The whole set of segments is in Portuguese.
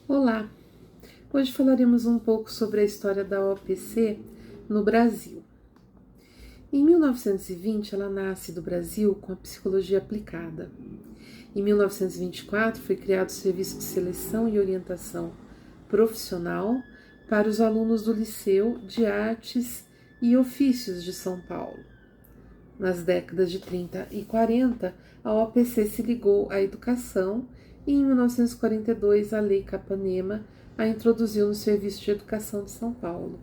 Olá! Hoje falaremos um pouco sobre a história da OPC no Brasil. Em 1920, ela nasce do Brasil com a psicologia aplicada. Em 1924, foi criado o Serviço de Seleção e Orientação Profissional para os alunos do Liceu de Artes e Ofícios de São Paulo. Nas décadas de 30 e 40, a OPC se ligou à educação e, em 1942, a Lei Capanema a introduziu no Serviço de Educação de São Paulo.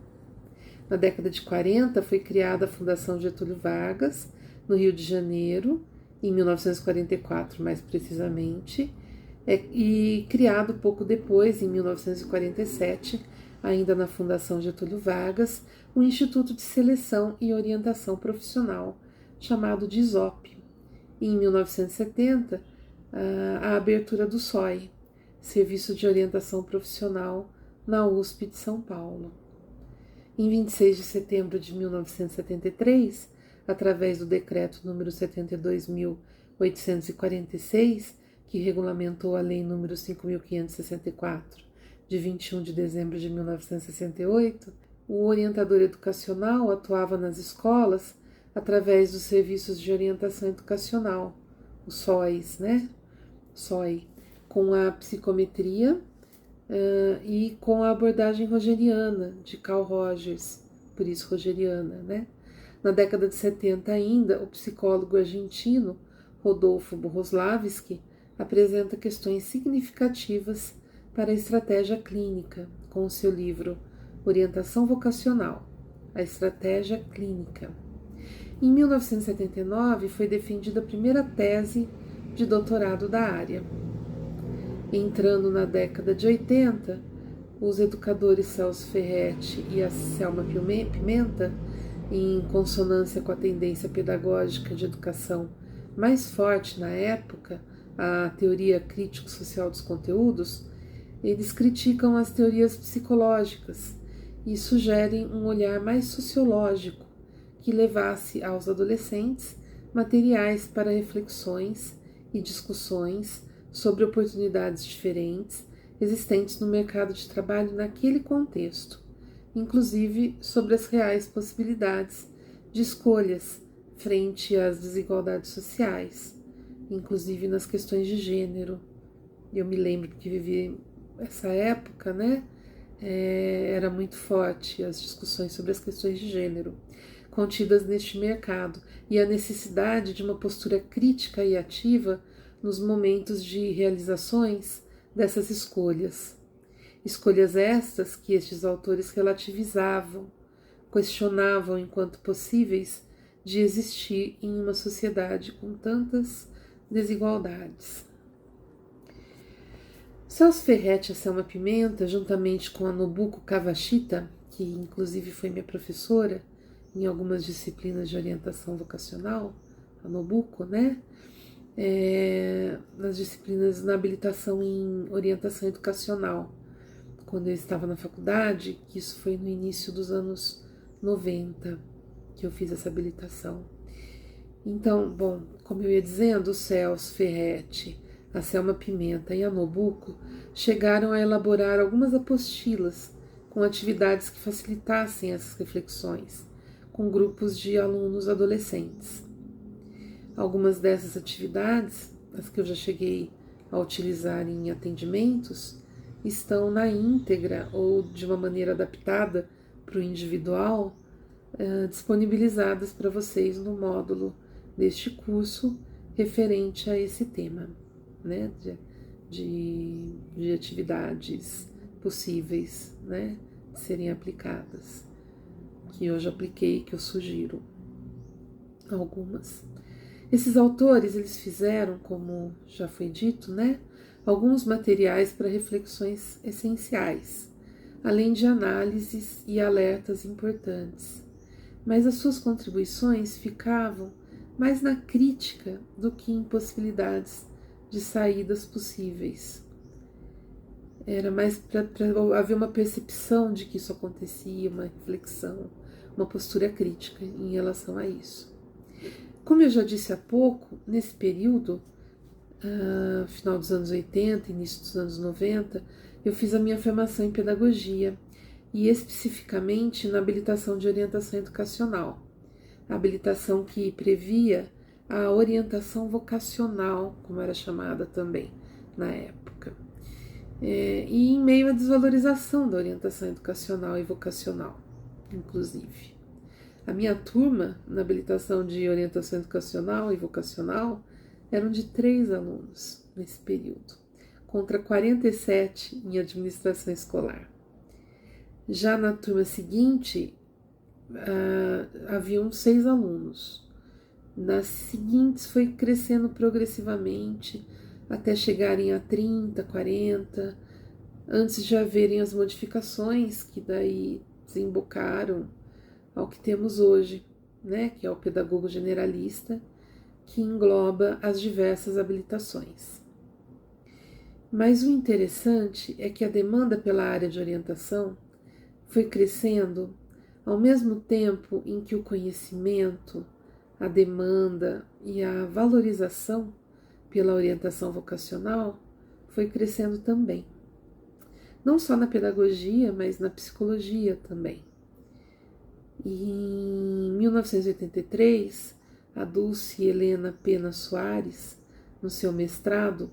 Na década de 40, foi criada a Fundação Getúlio Vargas, no Rio de Janeiro, em 1944 mais precisamente, e criado pouco depois, em 1947, ainda na Fundação Getúlio Vargas, o Instituto de Seleção e Orientação Profissional, chamado de ISOP. E em 1970, a abertura do SOI, Serviço de Orientação Profissional, na USP de São Paulo. Em 26 de setembro de 1973, através do decreto número 72.846, que regulamentou a lei número 5.564, de 21 de dezembro de 1968, o orientador educacional atuava nas escolas através dos serviços de orientação educacional, os SOIs, SOI, com a psicometria e com a abordagem rogeriana, de Carl Rogers, por isso rogeriana, Na década de 70 ainda, o psicólogo argentino Rodolfo Boroslavski apresenta questões significativas para a estratégia clínica, com o seu livro Orientação Vocacional, a Estratégia Clínica. Em 1979, foi defendida a primeira tese de doutorado da área. Entrando na década de 80, os educadores Celso Ferretti e a Selma Pimenta, em consonância com a tendência pedagógica de educação mais forte na época, a teoria crítico-social dos conteúdos, eles criticam as teorias psicológicas e sugerem um olhar mais sociológico que levasse aos adolescentes materiais para reflexões e discussões sobre oportunidades diferentes existentes no mercado de trabalho naquele contexto, inclusive sobre as reais possibilidades de escolhas frente às desigualdades sociais, inclusive nas questões de gênero. Eu me lembro que vivi essa época, era muito forte as discussões sobre as questões de gênero contidas neste mercado e a necessidade de uma postura crítica e ativa nos momentos de realizações dessas escolhas. Escolhas estas que estes autores relativizavam, questionavam enquanto possíveis de existir em uma sociedade com tantas desigualdades. Celso Ferretti e a Selma Pimenta, juntamente com a Nobuko Kawashita, que inclusive foi minha professora em algumas disciplinas de orientação vocacional, a Nobuko, nas disciplinas na habilitação em orientação educacional, quando eu estava na faculdade, que isso foi no início dos anos 90 que eu fiz essa habilitação. Então, como eu ia dizendo, o Celso Ferretti, a Selma Pimenta e a Nobuko chegaram a elaborar algumas apostilas com atividades que facilitassem essas reflexões, com grupos de alunos adolescentes. Algumas dessas atividades, as que eu já cheguei a utilizar em atendimentos, estão na íntegra ou de uma maneira adaptada para o individual, disponibilizadas para vocês no módulo deste curso referente a esse tema, de atividades possíveis, de serem aplicadas, que eu já apliquei, que eu sugiro algumas. Esses autores, eles fizeram, como já foi dito, alguns materiais para reflexões essenciais, além de análises e alertas importantes. Mas as suas contribuições ficavam mais na crítica do que em possibilidades de saídas possíveis. Era mais para haver uma percepção de que isso acontecia, uma reflexão, uma postura crítica em relação a isso. Como eu já disse há pouco, nesse período, final dos anos 80, início dos anos 90, eu fiz a minha formação em pedagogia e especificamente na habilitação de orientação educacional, a habilitação que previa a orientação vocacional, como era chamada também na época, e em meio à desvalorização da orientação educacional e vocacional, inclusive. A minha turma, na habilitação de orientação educacional e vocacional, eram de 3 alunos nesse período, contra 47 em administração escolar. Já na turma seguinte, haviam 6 alunos. Nas seguintes foi crescendo progressivamente até chegarem a 30, 40, antes de haverem as modificações que daí desembocaram ao que temos hoje, né, que é o pedagogo generalista, que engloba as diversas habilitações. Mas o interessante é que a demanda pela área de orientação foi crescendo ao mesmo tempo em que o conhecimento, a demanda e a valorização pela orientação vocacional foi crescendo também. Não só na pedagogia, mas na psicologia também. E em 1983, a Dulce Helena Pena Soares, no seu mestrado,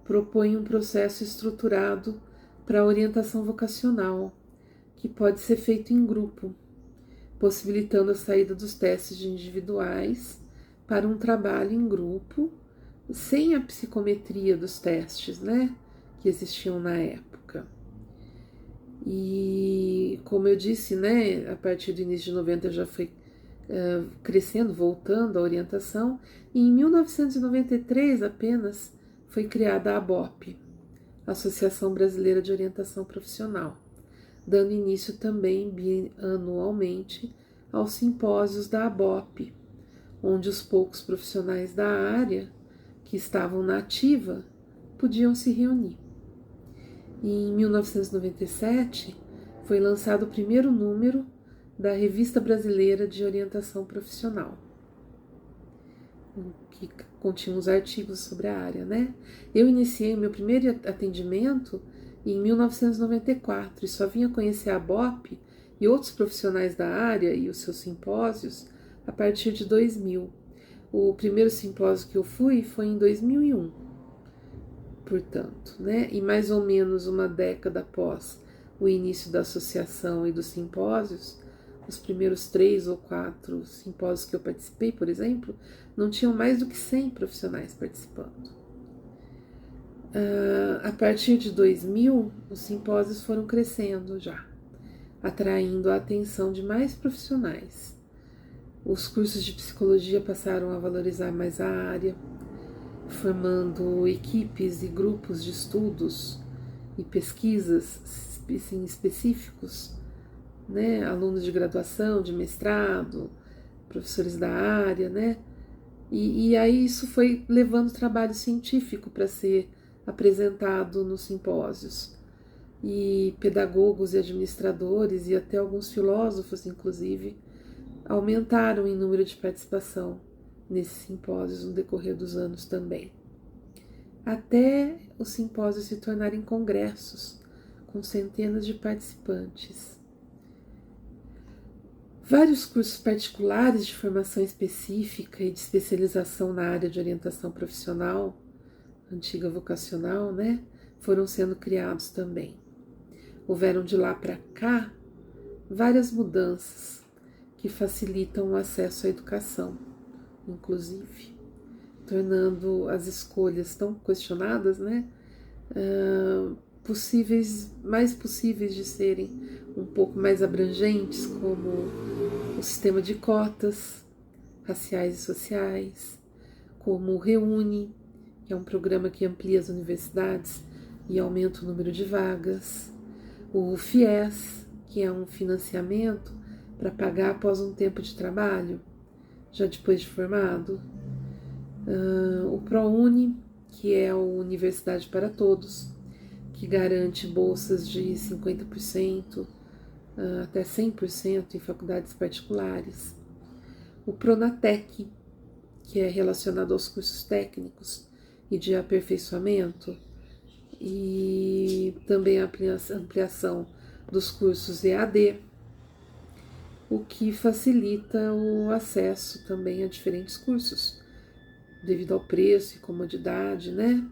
propõe um processo estruturado para a orientação vocacional, que pode ser feito em grupo, possibilitando a saída dos testes individuais para um trabalho em grupo, sem a psicometria dos testes, né, que existiam na época. E, como eu disse, né, a partir do início de 90 já foi crescendo, voltando a orientação, e em 1993 apenas foi criada a ABOP, Associação Brasileira de Orientação Profissional, dando início também bianualmente aos simpósios da ABOP, onde os poucos profissionais da área que estavam na ativa podiam se reunir. E em 1997 foi lançado o primeiro número da Revista Brasileira de Orientação Profissional, que continha os artigos sobre a área, né? Eu iniciei meu primeiro atendimento em 1994 e só vinha conhecer a ABOP e outros profissionais da área e os seus simpósios a partir de 2000. O primeiro simpósio que eu fui foi em 2001, portanto, né? E mais ou menos uma década após o início da associação e dos simpósios, os primeiros 3 ou 4 simpósios que eu participei, por exemplo, não tinham mais do que 100 profissionais participando. A partir de 2000, os simpósios foram crescendo já, atraindo a atenção de mais profissionais. Os cursos de psicologia passaram a valorizar mais a área, formando equipes e grupos de estudos e pesquisas específicos, né? Alunos de graduação, de mestrado, professores da área, né? E aí isso foi levando trabalho científico para ser apresentado nos simpósios. E pedagogos e administradores e até alguns filósofos, inclusive, aumentaram em número de participação nesses simpósios no decorrer dos anos também. Até os simpósios se tornarem congressos, com centenas de participantes. Vários cursos particulares de formação específica e de especialização na área de orientação profissional, antiga vocacional, né, foram sendo criados também. Houveram de lá para cá várias mudanças que facilitam o acesso à educação, inclusive, tornando as escolhas tão questionadas, né, mais possíveis de serem um pouco mais abrangentes, como o sistema de cotas raciais e sociais, como o REUNE, que é um programa que amplia as universidades e aumenta o número de vagas, o FIES, que é um financiamento para pagar após um tempo de trabalho, já depois de formado, o ProUni, que é o Universidade para Todos, que garante bolsas de 50% até 100% em faculdades particulares. O Pronatec, que é relacionado aos cursos técnicos e de aperfeiçoamento, e também a ampliação dos cursos EAD, o que facilita o acesso também a diferentes cursos, devido ao preço e comodidade, né,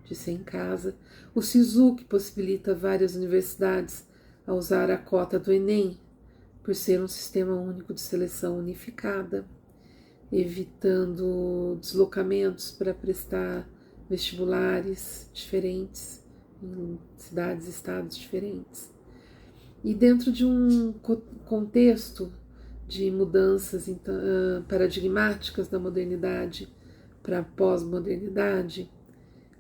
de ser em casa. O SISU, que possibilita várias universidades a usar a cota do Enem, por ser um sistema único de seleção unificada, evitando deslocamentos para prestar vestibulares diferentes em cidades e estados diferentes. E dentro de um contexto de mudanças paradigmáticas da modernidade para a pós-modernidade,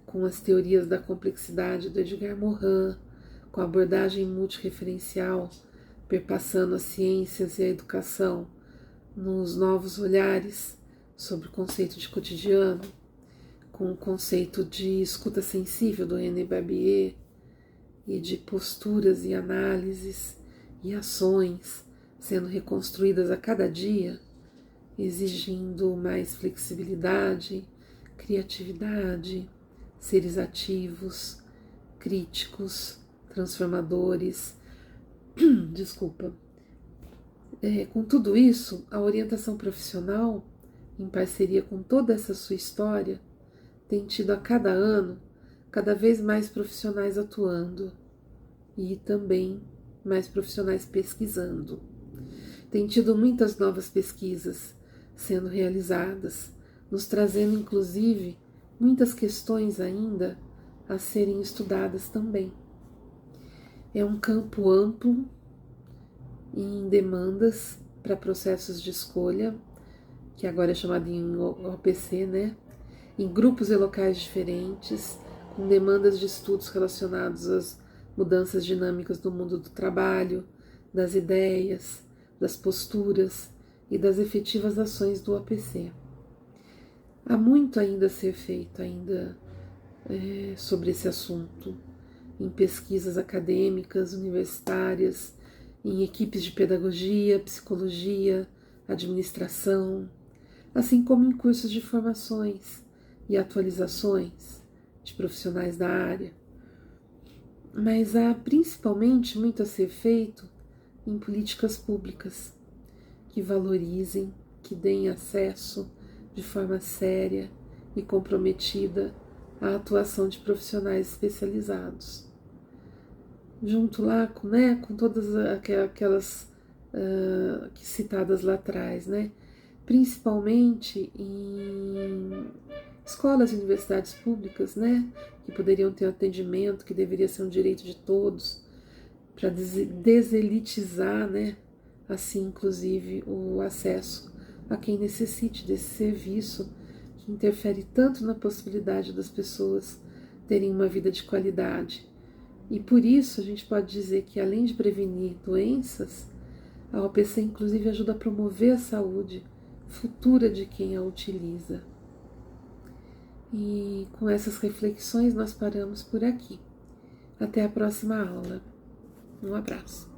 com as teorias da complexidade do Edgar Morin, com a abordagem multireferencial, perpassando as ciências e a educação nos novos olhares sobre o conceito de cotidiano, com o conceito de escuta sensível do René Barbier e de posturas e análises e ações sendo reconstruídas a cada dia, exigindo mais flexibilidade, criatividade, seres ativos, críticos, transformadores. Desculpa. Com tudo isso, a orientação profissional, em parceria com toda essa sua história, tem tido a cada ano cada vez mais profissionais atuando e também mais profissionais pesquisando. Tem tido muitas novas pesquisas sendo realizadas, nos trazendo inclusive muitas questões ainda a serem estudadas também. É um campo amplo em demandas para processos de escolha, que agora é chamado em OPC, né? Em grupos e locais diferentes, com demandas de estudos relacionados às mudanças dinâmicas do mundo do trabalho, das ideias, das posturas e das efetivas ações do OPC. Há muito ainda a ser feito sobre esse assunto, em pesquisas acadêmicas, universitárias, em equipes de pedagogia, psicologia, administração, assim como em cursos de formações e atualizações de profissionais da área. Mas há principalmente muito a ser feito em políticas públicas que valorizem, que deem acesso de forma séria e comprometida à atuação de profissionais especializados. Junto lá com todas aquelas citadas lá atrás, né? Principalmente em escolas e universidades públicas, né? Que poderiam ter atendimento, que deveria ser um direito de todos, para deselitizar, né? Assim, inclusive, o acesso a quem necessite desse serviço, que interfere tanto na possibilidade das pessoas terem uma vida de qualidade. E por isso a gente pode dizer que, além de prevenir doenças, a OPC inclusive ajuda a promover a saúde futura de quem a utiliza. E com essas reflexões nós paramos por aqui. Até a próxima aula. Um abraço.